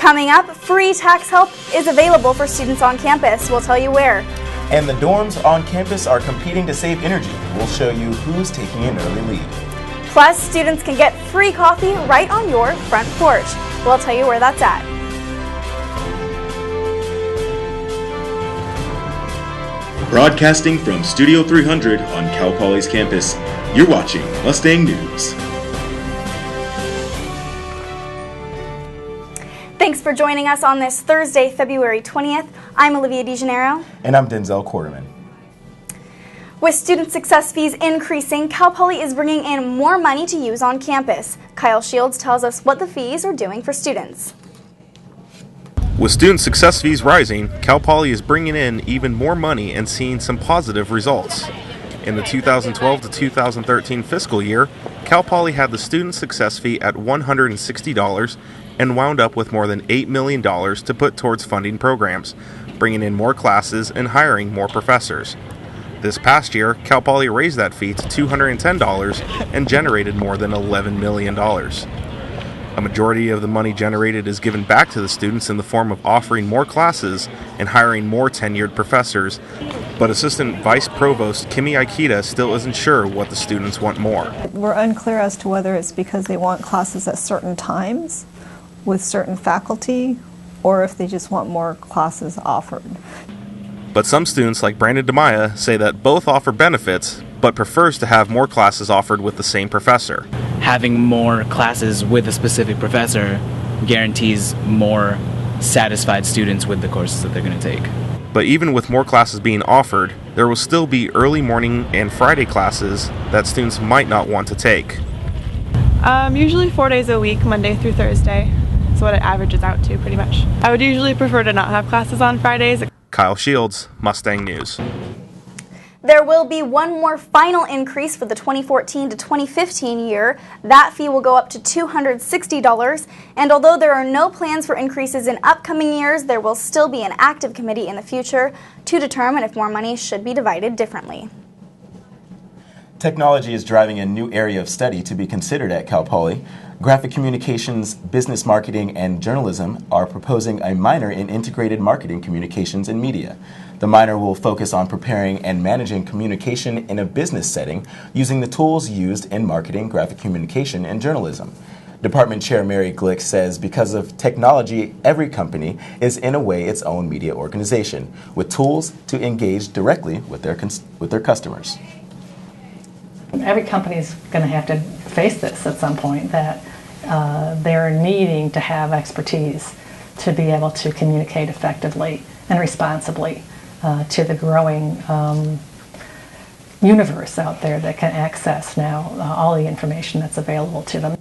Coming up, free tax help is available for students on campus. We'll tell you where. And the dorms on campus are competing to save energy. We'll show you who's taking an early lead. Plus, students can get free coffee right on your front porch. We'll tell you where that's at. Broadcasting from Studio 300 on Cal Poly's campus, you're watching Mustang News. Thanks for joining us on this Thursday, February 20th. I'm Olivia DeGennaro. And I'm Denzel Quarterman. With student success fees increasing, Cal Poly is bringing in more money to use on campus. Kyle Shields tells us what the fees are doing for students. With student success fees rising, Cal Poly is bringing in even more money and seeing some positive results. In the 2012 to 2013 fiscal year, Cal Poly had the student success fee at $160 and wound up with more than $8 million to put towards funding programs, bringing in more classes and hiring more professors. This past year, Cal Poly raised that fee to $210 and generated more than $11 million. A majority of the money generated is given back to the students in the form of offering more classes and hiring more tenured professors, but Assistant Vice Provost Kimi Aikita still isn't sure what the students want more. We're unclear as to whether it's because they want classes at certain times with certain faculty or if they just want more classes offered. But some students, like Brandon DeMaya, say that both offer benefits, but prefers to have more classes offered with the same professor. Having more classes with a specific professor guarantees more satisfied students with the courses that they're going to take. But even with more classes being offered, there will still be early morning and Friday classes that students might not want to take. Usually 4 days a week, Monday through Thursday. That's what it averages out to, pretty much. I would usually prefer to not have classes on Fridays. Kyle Shields, Mustang News. There will be one more final increase for the 2014 to 2015 year. That fee will go up to $260, and although there are no plans for increases in upcoming years, there will still be an active committee in the future to determine if more money should be divided differently. Technology is driving a new area of study to be considered at Cal Poly. Graphic Communications, Business Marketing, and Journalism are proposing a minor in Integrated Marketing Communications and Media. The minor will focus on preparing and managing communication in a business setting using the tools used in marketing, graphic communication, and journalism. Department Chair Mary Glick says because of technology, every company is in a way its own media organization, with tools to engage directly with their customers. Every company is going to have to face this at some point, that they're needing to have expertise to be able to communicate effectively and responsibly to the growing universe out there that can access now all the information that's available to them.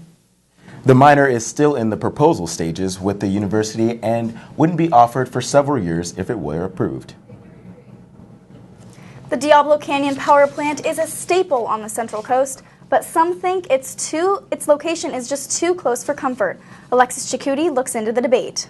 The minor is still in the proposal stages with the university and wouldn't be offered for several years if it were approved. The Diablo Canyon Power Plant is a staple on the Central Coast, but some think its location is just too close for comfort. Alexis Chikuti looks into the debate.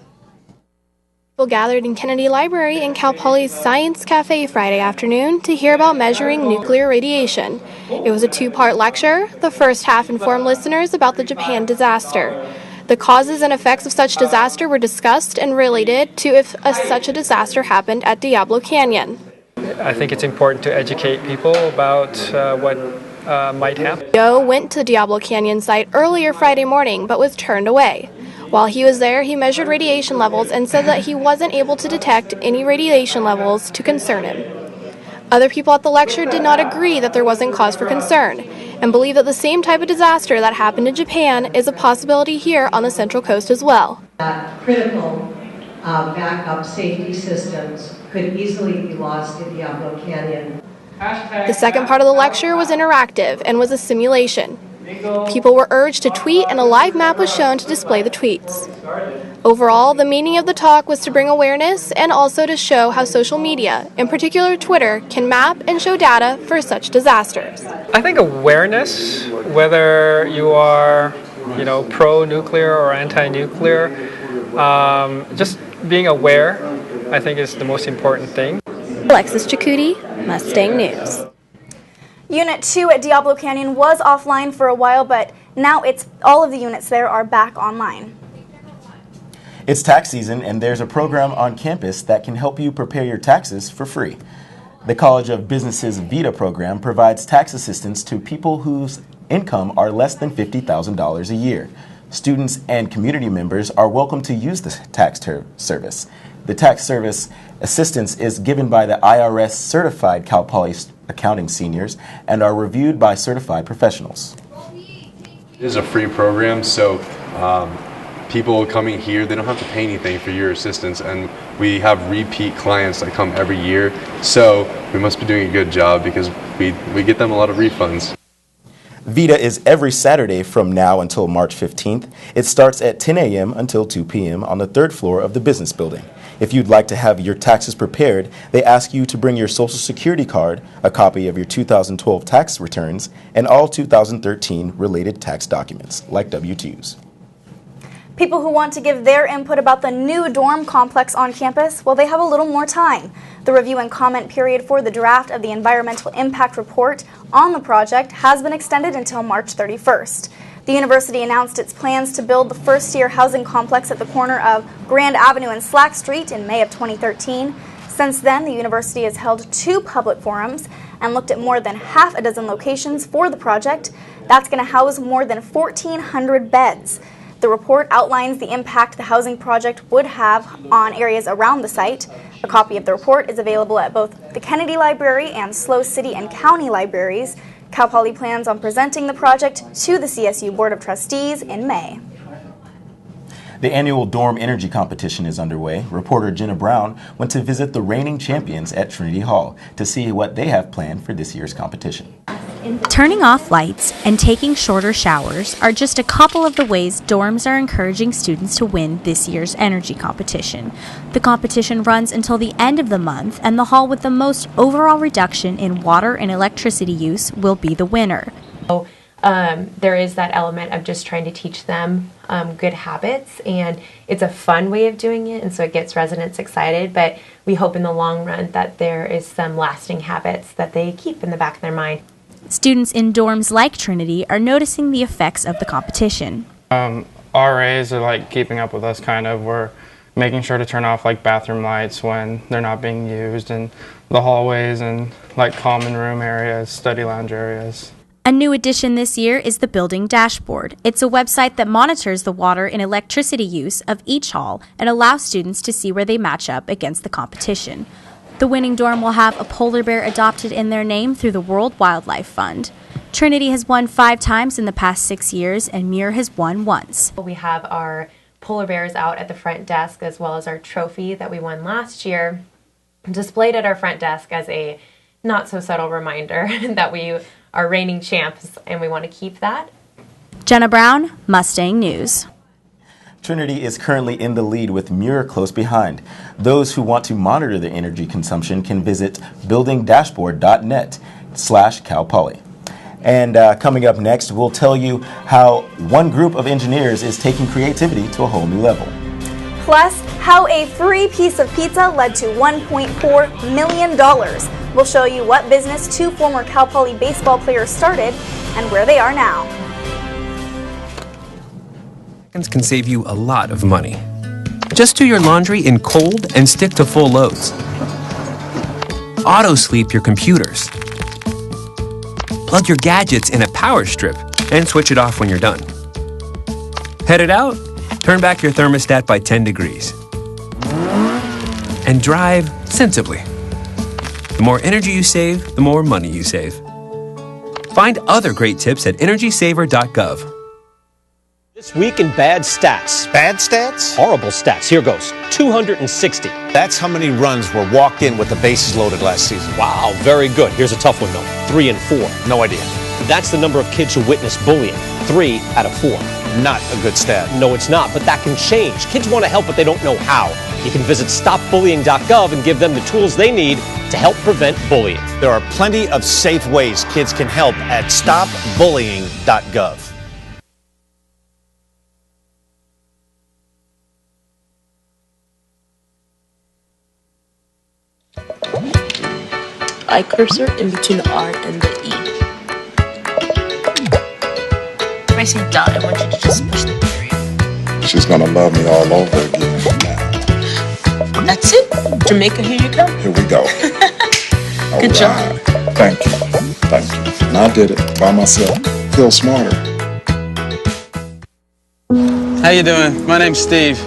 People gathered in Kennedy Library in Cal Poly's Science Cafe Friday afternoon to hear about measuring nuclear radiation. It was a two-part lecture. The first half informed listeners about the Japan disaster. The causes and effects of such disaster were discussed and related to if such a disaster happened at Diablo Canyon. I think it's important to educate people about what might happen. Joe went to the Diablo Canyon site earlier Friday morning but was turned away. While he was there, he measured radiation levels and said that he wasn't able to detect any radiation levels to concern him. Other people at the lecture did not agree that there wasn't cause for concern and believe that the same type of disaster that happened in Japan is a possibility here on the Central Coast as well. Critical backup safety systems could easily be lost in Diablo Canyon. The second part of the lecture was interactive and was a simulation. People were urged to tweet and a live map was shown to display the tweets. Overall, the meaning of the talk was to bring awareness and also to show how social media, in particular Twitter, can map and show data for such disasters. I think awareness, whether you are, pro-nuclear or anti-nuclear, just being aware, I think is the most important thing. Alexis Chikuti, Mustang News. Unit 2 at Diablo Canyon was offline for a while, but now all of the units there are back online. It's tax season, and there's a program on campus that can help you prepare your taxes for free. The College of Business's VITA program provides tax assistance to people whose income are less than $50,000 a year. Students and community members are welcome to use the tax service. The tax service assistance is given by the IRS certified Cal Poly accounting seniors and are reviewed by certified professionals. It is a free program, so people coming here, they don't have to pay anything for your assistance, and we have repeat clients that come every year, so we must be doing a good job because we get them a lot of refunds. VITA is every Saturday from now until March 15th. It starts at 10 a.m. until 2 p.m. on the 3rd floor of the business building. If you'd like to have your taxes prepared, they ask you to bring your Social Security card, a copy of your 2012 tax returns, and all 2013 related tax documents, like W-2s. People who want to give their input about the new dorm complex on campus, well, they have a little more time. The review and comment period for the draft of the environmental impact report on the project has been extended until March 31st. The university announced its plans to build the first-tier housing complex at the corner of Grand Avenue and Slack Street in May of 2013. Since then, the university has held 2 public forums and looked at more than half a dozen locations for the project. That's going to house more than 1,400 beds. The report outlines the impact the housing project would have on areas around the site. A copy of the report is available at both the Kennedy Library and SLO City and County Libraries. Cal Poly plans on presenting the project to the CSU Board of Trustees in May. The annual Dorm Energy Competition is underway. Reporter Jenna Brown went to visit the reigning champions at Trinity Hall to see what they have planned for this year's competition. Turning off lights and taking shorter showers are just a couple of the ways dorms are encouraging students to win this year's energy competition. The competition runs until the end of the month, and the hall with the most overall reduction in water and electricity use will be the winner. There is that element of just trying to teach them good habits, and it's a fun way of doing it, and so it gets residents excited, but we hope in the long run that there is some lasting habits that they keep in the back of their mind. Students in dorms like Trinity are noticing the effects of the competition. RAs are like keeping up with us kind of. We're making sure to turn off like bathroom lights when they're not being used, and the hallways and like common room areas, study lounge areas. A new addition this year is the building dashboard. It's a website that monitors the water and electricity use of each hall and allows students to see where they match up against the competition. The winning dorm will have a polar bear adopted in their name through the World Wildlife Fund. Trinity has won 5 times in the past 6 years, and Muir has won once. We have our polar bears out at the front desk, as well as our trophy that we won last year, displayed at our front desk as a not-so-subtle reminder that we are reigning champs, and we want to keep that. Jenna Brown, Mustang News. Trinity is currently in the lead with Muir close behind. Those who want to monitor their energy consumption can visit buildingdashboard.net/Cal Poly. And coming up next, we'll tell you how one group of engineers is taking creativity to a whole new level. Plus, how a free piece of pizza led to $1.4 million. We'll show you what business 2 former Cal Poly baseball players started and where they are now. Can save you a lot of money. Just do your laundry in cold and stick to full loads. Auto sleep your computers. Plug your gadgets in a power strip and switch it off when you're done. Headed out? Turn back your thermostat by 10 degrees. And drive sensibly. The more energy you save, the more money you save. Find other great tips at energysaver.gov. This week in bad stats. Bad stats? Horrible stats. Here goes. 260. That's how many runs were walked in with the bases loaded last season. Wow, very good. Here's a tough one, though. 3 and 4. No idea. That's the number of kids who witness bullying. 3 out of 4. Not a good stat. No, it's not, but that can change. Kids want to help, but they don't know how. You can visit stopbullying.gov and give them the tools they need to help prevent bullying. There are plenty of safe ways kids can help at stopbullying.gov. I cursor in between the R and the E. If I say dot, I want you to just push the period. she's gonna love me all over again now. That's it. Jamaica, here you come. Here we go. Good job. Thank you. Thank you. And I did it by myself. Feel smarter. How you doing? My name's Steve.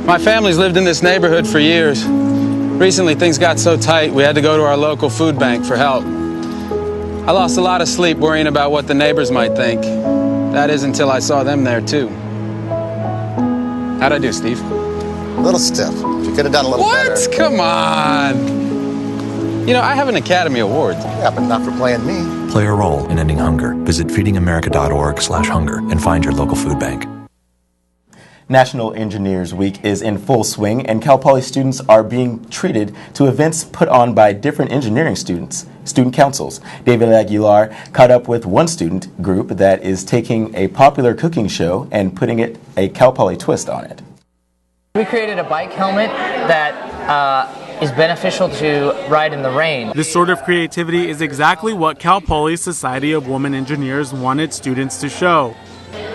My family's lived in this neighborhood for years. Recently, things got so tight, we had to go to our local food bank for help. I lost a lot of sleep worrying about what the neighbors might think. That is until I saw them there, too. How'd I do, Steve? A little stiff. You could have done a little better. What? Come on. You know, I have an Academy Award. Yeah, but not for playing me. Play a role in ending hunger. Visit feedingamerica.org/hunger and find your local food bank. National Engineers Week is in full swing, and Cal Poly students are being treated to events put on by different engineering student councils. David Aguilar caught up with one student group that is taking a popular cooking show and putting a Cal Poly twist on it. We created a bike helmet that is beneficial to ride in the rain. This sort of creativity is exactly what Cal Poly's Society of Women Engineers wanted students to show.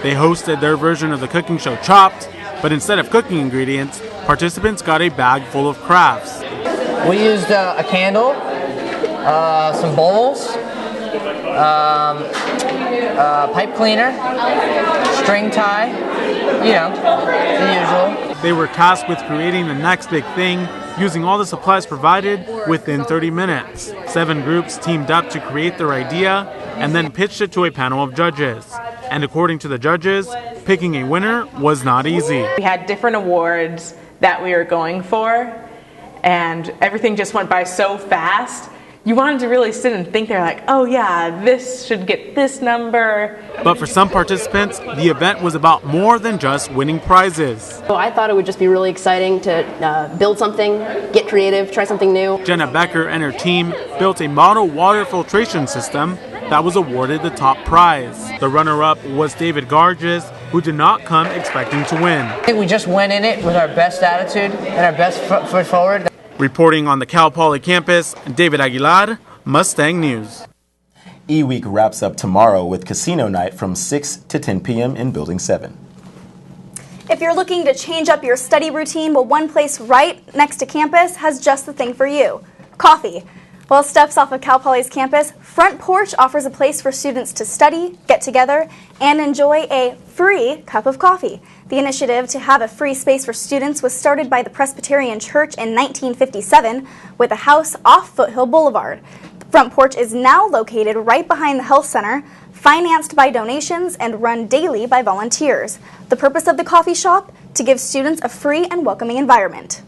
They hosted their version of the cooking show Chopped, but instead of cooking ingredients, participants got a bag full of crafts. We used a candle, some bowls, pipe cleaner, string tie, you know, the usual. They were tasked with creating the next big thing, using all the supplies provided within 30 minutes. 7 groups teamed up to create their idea and then pitched it to a panel of judges. And according to the judges, picking a winner was not easy. We had different awards that we were going for, and everything just went by so fast. You wanted to really sit and think there like, oh yeah, this should get this number. But for some participants, the event was about more than just winning prizes. So I thought it would just be really exciting to build something, get creative, try something new. Jenna Becker and her team built a model water filtration system that was awarded the top prize. The runner-up was David Garges, who did not come expecting to win. I think we just went in it with our best attitude and our best foot forward. Reporting on the Cal Poly campus, David Aguilar, Mustang News. E-Week wraps up tomorrow with casino night from 6 to 10 p.m. in Building 7. If you're looking to change up your study routine, well, one place right next to campus has just the thing for you: coffee. Well, steps off of Cal Poly's campus, Front Porch offers a place for students to study, get together, and enjoy a free cup of coffee. The initiative to have a free space for students was started by the Presbyterian Church in 1957 with a house off Foothill Boulevard. Front Porch is now located right behind the health center, financed by donations and run daily by volunteers. The purpose of the coffee shop? To give students a free and welcoming environment.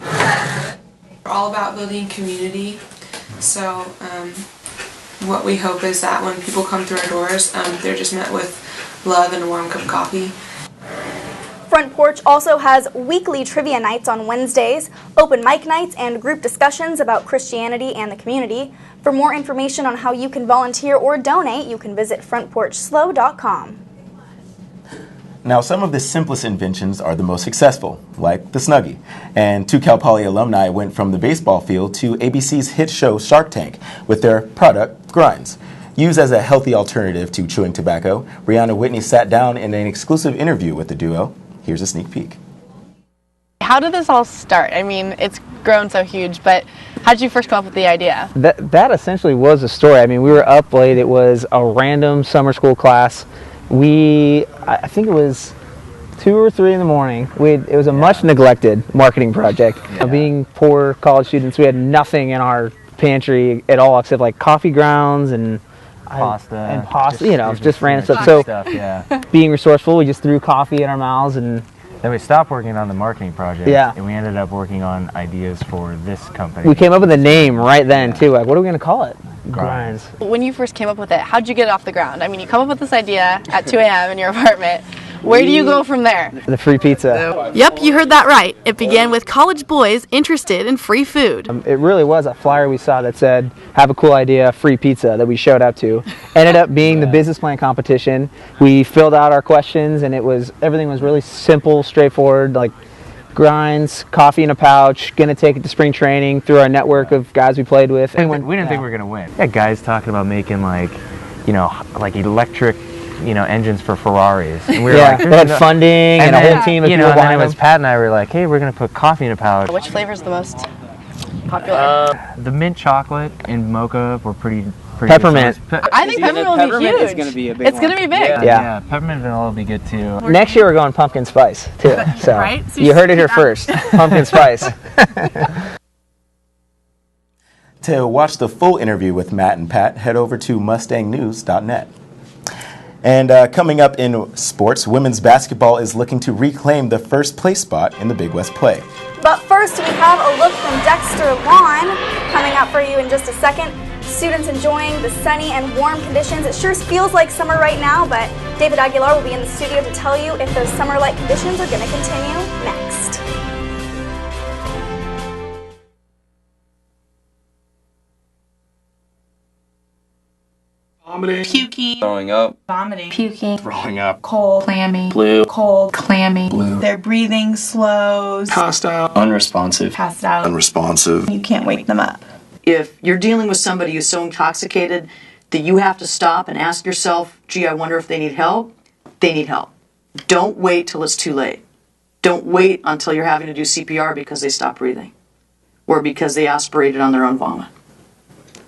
We're all about building community. So what we hope is that when people come through our doors, they're just met with love and a warm cup of coffee. Front Porch also has weekly trivia nights on Wednesdays, open mic nights, and group discussions about Christianity and the community. For more information on how you can volunteer or donate, you can visit frontporchslow.com. Now, some of the simplest inventions are the most successful, like the Snuggie. And 2 Cal Poly alumni went from the baseball field to ABC's hit show Shark Tank with their product, Grinds. Used as a healthy alternative to chewing tobacco, Brianna Whitney sat down in an exclusive interview with the duo. Here's a sneak peek. How did this all start? I mean, it's grown so huge, but how did you first come up with the idea? That essentially was a story. I mean, we were up late. It was a random summer school class. I think it was 2 or 3 in the morning. It was a much neglected marketing project. Yeah. Being poor college students, we had nothing in our pantry at all except like coffee grounds and pasta, just random stuff. So yeah. Being resourceful, we just threw coffee in our mouths, and then we stopped working on the marketing project. Yeah. And we ended up working on ideas for this company. We came up with a name right then too. Like, what are we going to call it? Grinds. When you first came up with it, how'd you get it off the ground? I mean, you come up with this idea at 2 a.m. in your apartment. Where do you go from there? The free pizza. Yep, you heard that right. It began with college boys interested in free food. It really was a flyer we saw that said, have a cool idea, free pizza, that we showed up to. Ended up being the business plan competition. We filled out our questions, and everything was really simple, straightforward, like grinds, coffee in a pouch, gonna take it to spring training through our network of guys we played with. We didn't think we were gonna win. Yeah, guys talking about making like electric engines for Ferraris. And we were Yeah, like, they had funding and a whole team of and people then it behind was them. Pat and I were like, hey, we're going to put coffee in a pouch. Which flavor is the most popular? The mint chocolate and mocha were pretty Peppermint. I think peppermint will be huge. is gonna be a big It's going to be big. Yeah, peppermint vanilla will be good too. Next year we're going pumpkin spice too. So, Right? So you heard it here first. Pumpkin spice. To watch the full interview with Matt and Pat, head over to mustangnews.net. And coming up in sports, women's basketball is looking to reclaim the first place spot in the Big West play. But first, we have a look from Dexter Lawn coming up for you in just a second. Students enjoying the sunny and warm conditions. It sure feels like summer right now, but David Aguilar will be in the studio to tell you if those summer-like conditions are going to continue next. Vomiting. Puking. Throwing up. Vomiting. Puking. Throwing up. Cold. Clammy. Blue. Cold. Clammy. Blue. Their breathing slows. Passed out. Unresponsive. Passed out. Unresponsive. You can't wake them up. If you're dealing with somebody who's so intoxicated that you have to stop and ask yourself, gee, I wonder if they need help, they need help. Don't wait till it's too late. Don't wait until you're having to do CPR because they stopped breathing or because they aspirated on their own vomit.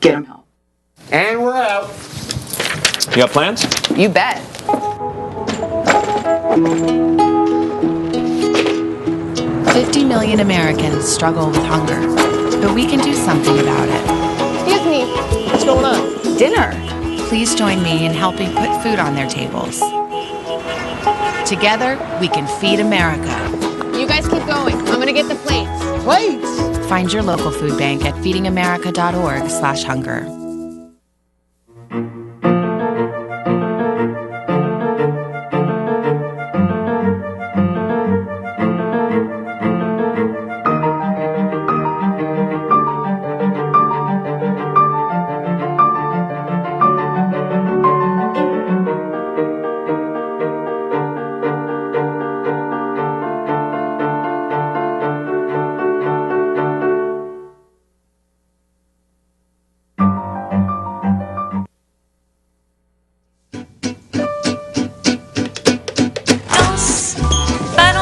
Get them help. And we're out. You got plans? You bet. $50 million Americans struggle with hunger, but we can do something about it. Excuse me. What's going on? Dinner. Please join me in helping put food on their tables. Together, we can feed America. You guys keep going. I'm going to get the plates. Plates? Find your local food bank at feedingamerica.org/hunger.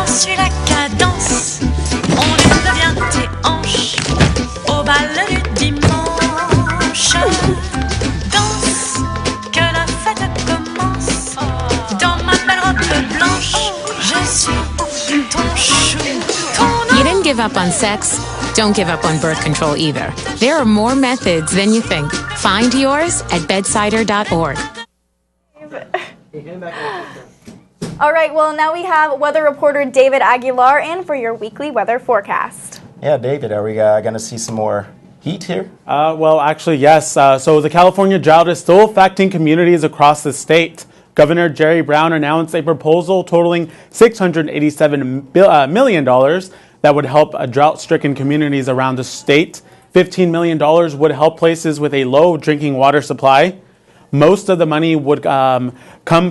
Suis la cadence, on lève bien tes hanches au bal du dimanche. Danse, que la fête commence. Dans ma belle robe blanche, je suis ton chou. You didn't give up on sex? Don't give up on birth control either. There are more methods than you think. Find yours at bedsider.org. All right, well, now we have weather reporter David Aguilar in for your weekly weather forecast. Yeah, David, are we going to see some more heat here? Well, actually, yes. So the California drought is still affecting communities across the state. Governor Jerry Brown announced a proposal totaling $687 million that would help drought-stricken communities around the state. $15 million would help places with a low drinking water supply. Most of the money would come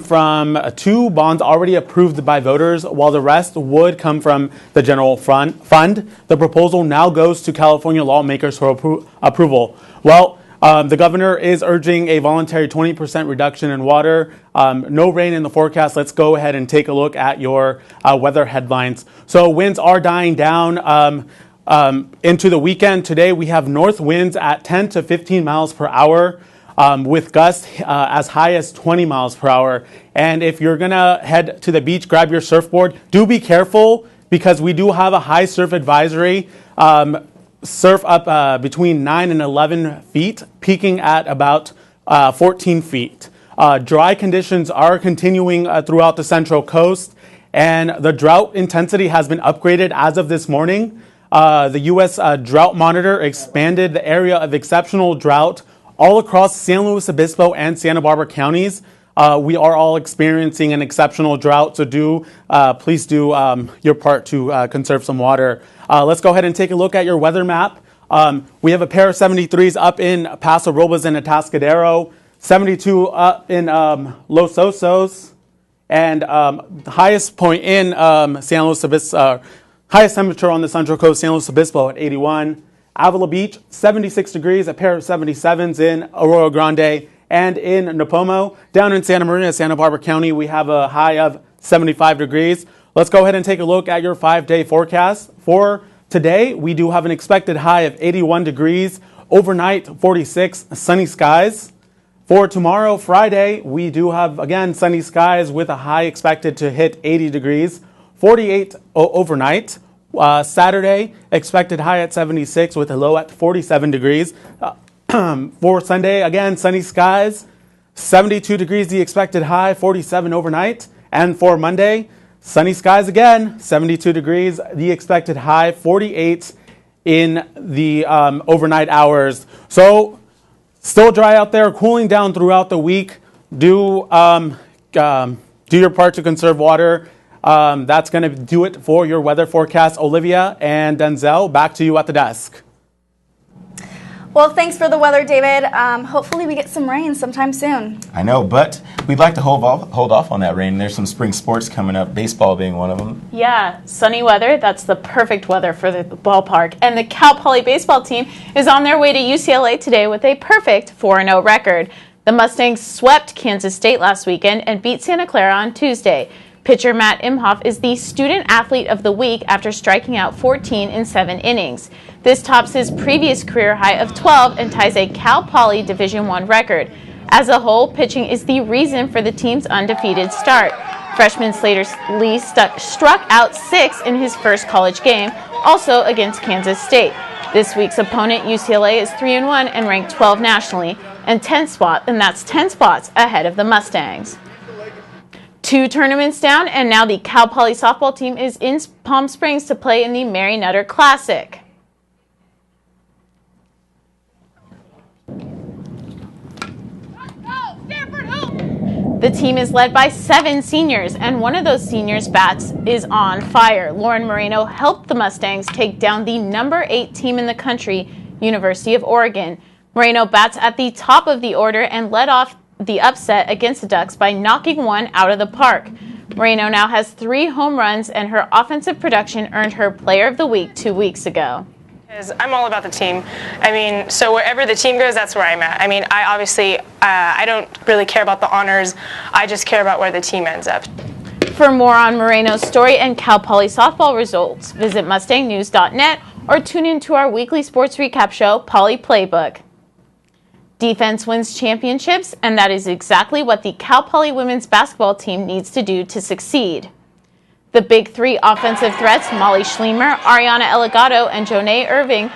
from 2 bonds already approved by voters, while the rest would come from the general fund. The proposal now goes to California lawmakers for approval. Well, the governor is urging a voluntary 20% reduction in water. No rain in the forecast. Let's go ahead and take a look at your weather headlines. So winds are dying down into the weekend. Today we have north winds at 10 to 15 miles per hour. With gusts as high as 20 miles per hour. And if you're going to head to the beach, grab your surfboard. Do be careful because we do have a high surf advisory. Surf up between 9 and 11 feet, peaking at about 14 feet. Dry conditions are continuing throughout the Central Coast, and the drought intensity has been upgraded as of this morning. The U.S. Drought Monitor expanded the area of exceptional drought all across San Luis Obispo and Santa Barbara counties. We are all experiencing an exceptional drought, so please do your part to conserve some water. Let's go ahead and take a look at your weather map. We have a pair of 73s up in Paso Robles and Atascadero, 72 up in Los Osos, and the highest point in San Luis Obispo, highest temperature on the Central Coast, San Luis Obispo at 81. Avila Beach, 76 degrees, a pair of 77s in Arroyo Grande, and in Napomo. Down in Santa Maria, Santa Barbara County, we have a high of 75 degrees. Let's go ahead and take a look at your 5-day forecast. For today, we do have an expected high of 81 degrees. Overnight, 46, sunny skies. For tomorrow, Friday, we do have, again, sunny skies with a high expected to hit 80 degrees. 48 overnight. Saturday, expected high at 76 with a low at 47 degrees. For Sunday, again, sunny skies. 72 degrees the expected high, 47 overnight. And for Monday, sunny skies again, 72 degrees the expected high, 48 in the overnight hours. So still dry out there, cooling down throughout the week. Do your part to conserve water. That's going to do it for your weather forecast. Olivia and Denzel, back to you at the desk. Well, thanks for the weather, David. Hopefully we get some rain sometime soon. I know, but we'd like to hold off on that rain. There's some spring sports coming up, baseball being one of them. Yeah, sunny weather. That's the perfect weather for the ballpark. And the Cal Poly baseball team is on their way to UCLA today with a perfect 4-0 record. The Mustangs swept Kansas State last weekend and beat Santa Clara on Tuesday. Pitcher Matt Imhoff is the Student Athlete of the Week after striking out 14 in 7 innings. This tops his previous career high of 12 and ties a Cal Poly Division I record. As a whole, pitching is the reason for the team's undefeated start. Freshman Slater Lee struck out 6 in his first college game, also against Kansas State. This week's opponent, UCLA, is 3-1 and ranked 12 nationally, and that's 10 spots ahead of the Mustangs. 2 tournaments down, and now the Cal Poly softball team is in Palm Springs to play in the Mary Nutter Classic. The team is led by 7 seniors, and one of those seniors' bats is on fire. Lauren Moreno helped the Mustangs take down the number 8 team in the country, University of Oregon. Moreno bats at the top of the order and led off the upset against the Ducks by knocking one out of the park. Moreno now has 3 home runs, and her offensive production earned her Player of the Week 2 weeks ago. I'm all about the team. I mean, so wherever the team goes, that's where I'm at. I mean, I don't really care about the honors. I just care about where the team ends up. For more on Moreno's story and Cal Poly softball results, visit mustangnews.net or tune in to our weekly sports recap show, Poly Playbook. Defense wins championships, and that is exactly what the Cal Poly women's basketball team needs to do to succeed. The big 3 offensive threats, Molly Schlemer, Ariana Eligado, and Jonay Irvin,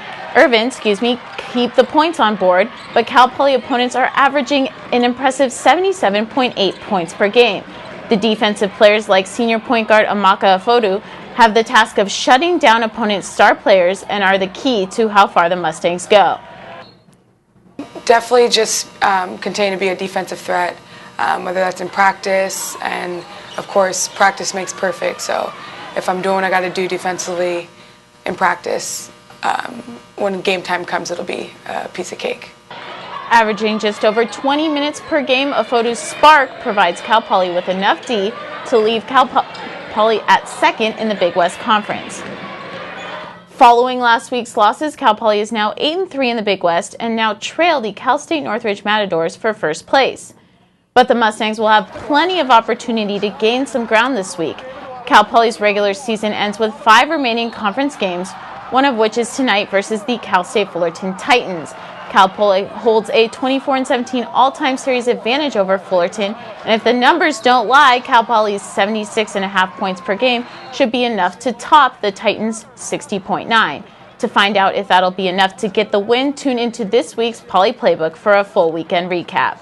keep the points on board, but Cal Poly opponents are averaging an impressive 77.8 points per game. The defensive players like senior point guard Amaka Afodu have the task of shutting down opponents' star players and are the key to how far the Mustangs go. Definitely just continue to be a defensive threat, whether that's in practice, and of course practice makes perfect, so if I'm doing what I got to do defensively in practice, when game time comes it'll be a piece of cake. Averaging just over 20 minutes per game, Afodu's spark provides Cal Poly with enough D to leave Cal Poly at second in the Big West Conference. Following last week's losses, Cal Poly is now 8-3 in the Big West and now trail the Cal State Northridge Matadors for first place. But the Mustangs will have plenty of opportunity to gain some ground this week. Cal Poly's regular season ends with 5 remaining conference games, one of which is tonight versus the Cal State Fullerton Titans. Cal Poly holds a 24-17 all-time series advantage over Fullerton, and if the numbers don't lie, Cal Poly's 76.5 points per game should be enough to top the Titans' 60.9. To find out if that'll be enough to get the win, tune into this week's Poly Playbook for a full weekend recap.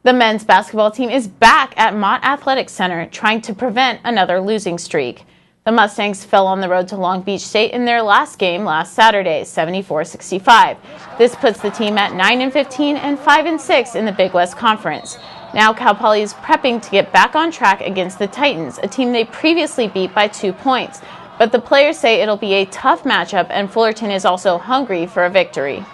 The men's basketball team is back at Mott Athletic Center trying to prevent another losing streak. The Mustangs fell on the road to Long Beach State in their last game last Saturday, 74-65. This puts the team at 9-15 and 5-6 in the Big West Conference. Now Cal Poly is prepping to get back on track against the Titans, a team they previously beat by 2 points. But the players say it'll be a tough matchup, and Fullerton is also hungry for a victory.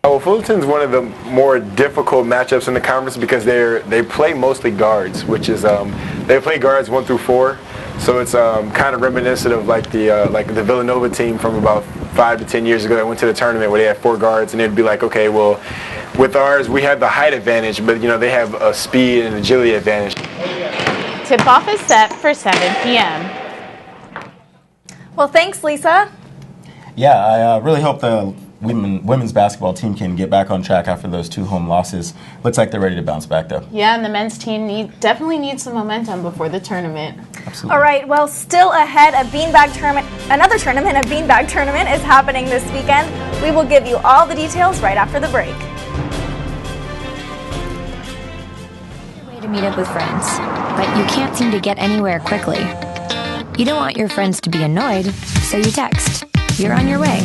Well, Fullerton's one of the more difficult matchups in the conference because they play mostly guards, which is they play guards 1 through 4, so it's kind of reminiscent of like the Villanova team from about 5 to 10 years ago that went to the tournament where they had 4 guards, and it'd be like, okay, well, with ours, we have the height advantage, but they have a speed and agility advantage. Tip-off is set for 7 p.m. Well, thanks, Lisa. Yeah, I really hope the women's basketball team can get back on track after those 2 home losses. Looks like they're ready to bounce back, though. Yeah, and the men's team definitely needs some momentum before the tournament. Absolutely. All right, well, still ahead, another tournament, a beanbag tournament, is happening this weekend. We will give you all the details right after the break. Way to meet up with friends, but you can't seem to get anywhere quickly. You don't want your friends to be annoyed, so you text. You're on your way.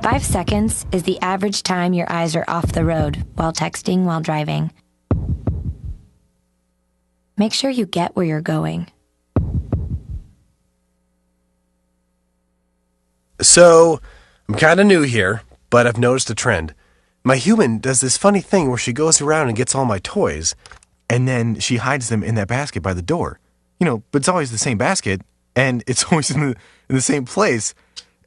5 seconds is the average time your eyes are off the road while texting while driving. Make sure you get where you're going. So, I'm kind of new here, but I've noticed a trend. My human does this funny thing where she goes around and gets all my toys, and then she hides them in that basket by the door. But it's always the same basket, and it's always in the same place.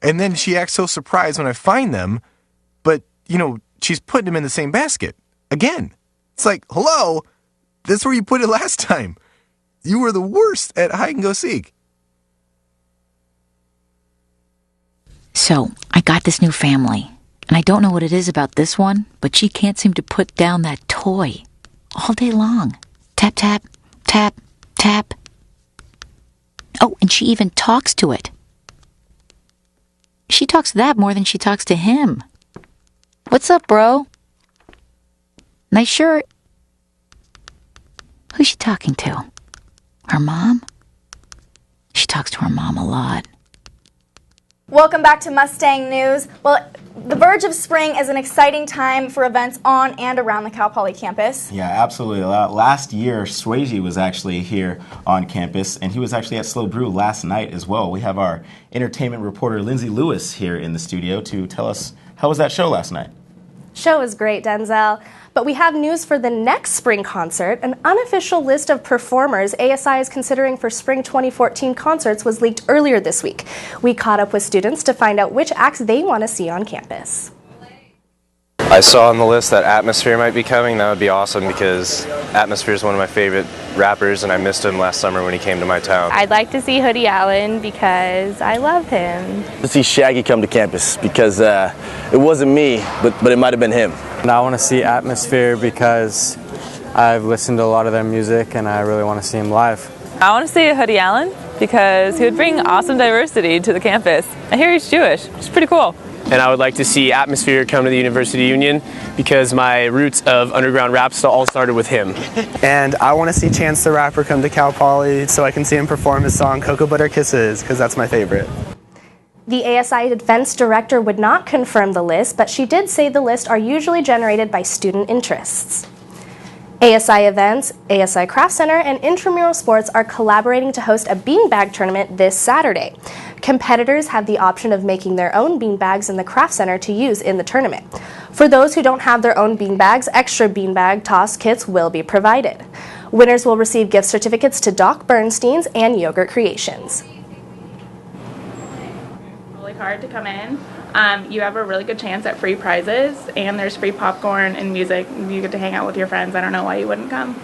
And then she acts so surprised when I find them, but, she's putting them in the same basket. Again. It's like, hello, that's where you put it last time. You were the worst at hide and go seek. So, I got this new family, and I don't know what it is about this one, but she can't seem to put down that toy all day long. Tap, tap, tap, tap. Oh, and she even talks to it. She talks to that more than she talks to him. What's up, bro? Nice shirt. Who's she talking to? Her mom? She talks to her mom a lot. Welcome back to Mustang News. Well, the verge of spring is an exciting time for events on and around the Cal Poly campus. Yeah, absolutely. Last year, Swayze was actually here on campus, and he was actually at Slow Brew last night as well. We have our entertainment reporter, Lindsay Lewis, here in the studio to tell us, how was that show last night? Show was great, Denzel. But we have news for the next spring concert. An unofficial list of performers ASI is considering for spring 2014 concerts was leaked earlier this week. We caught up with students to find out which acts they want to see on campus. I saw on the list that Atmosphere might be coming. That would be awesome because Atmosphere is one of my favorite rappers, and I missed him last summer when he came to my town. I'd like to see Hoodie Allen because I love him. To see Shaggy come to campus because it wasn't me, but it might have been him. And I want to see Atmosphere because I've listened to a lot of their music and I really want to see him live. I want to see Hoodie Allen because he would bring awesome diversity to the campus. I hear he's Jewish. It's pretty cool. And I would like to see Atmosphere come to the University Union because my roots of underground rap all started with him. And I want to see Chance the Rapper come to Cal Poly so I can see him perform his song Cocoa Butter Kisses because that's my favorite. The ASI events director would not confirm the list, but she did say the list are usually generated by student interests. ASI Events, ASI Craft Center, and Intramural Sports are collaborating to host a beanbag tournament this Saturday. Competitors have the option of making their own beanbags in the Craft Center to use in the tournament. For those who don't have their own beanbags, extra beanbag toss kits will be provided. Winners will receive gift certificates to Doc Bernstein's and Yogurt Creations. Really hard to come in. You have a really good chance at free prizes, and there's free popcorn and music. You get to hang out with your friends. I don't know why you wouldn't come.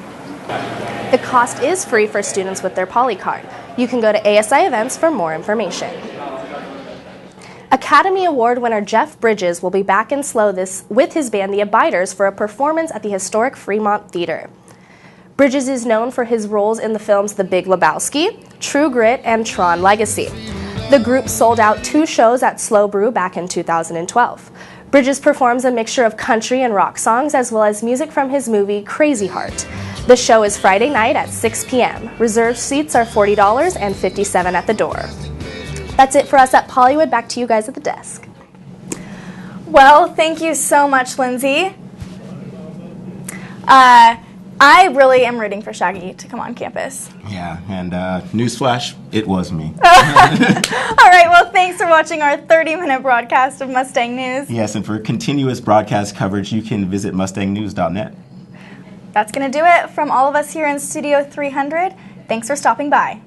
The cost is free for students with their Poly card. You can go to ASI Events for more information. Academy Award winner Jeff Bridges will be back in SLO with his band The Abiders for a performance at the historic Fremont Theater. Bridges is known for his roles in the films The Big Lebowski, True Grit, and Tron Legacy. The group sold out 2 shows at Slow Brew back in 2012. Bridges performs a mixture of country and rock songs as well as music from his movie Crazy Heart. The show is Friday night at 6 p.m. Reserved seats are $40 and $57 at the door. That's it for us at Pollywood. Back to you guys at the desk. Well, thank you so much, Lindsay. I really am rooting for Shaggy to come on campus. Yeah, and newsflash, it was me. All right, well, thanks for watching our 30-minute broadcast of Mustang News. Yes, and for continuous broadcast coverage, you can visit mustangnews.net. That's going to do it from all of us here in Studio 300. Thanks for stopping by.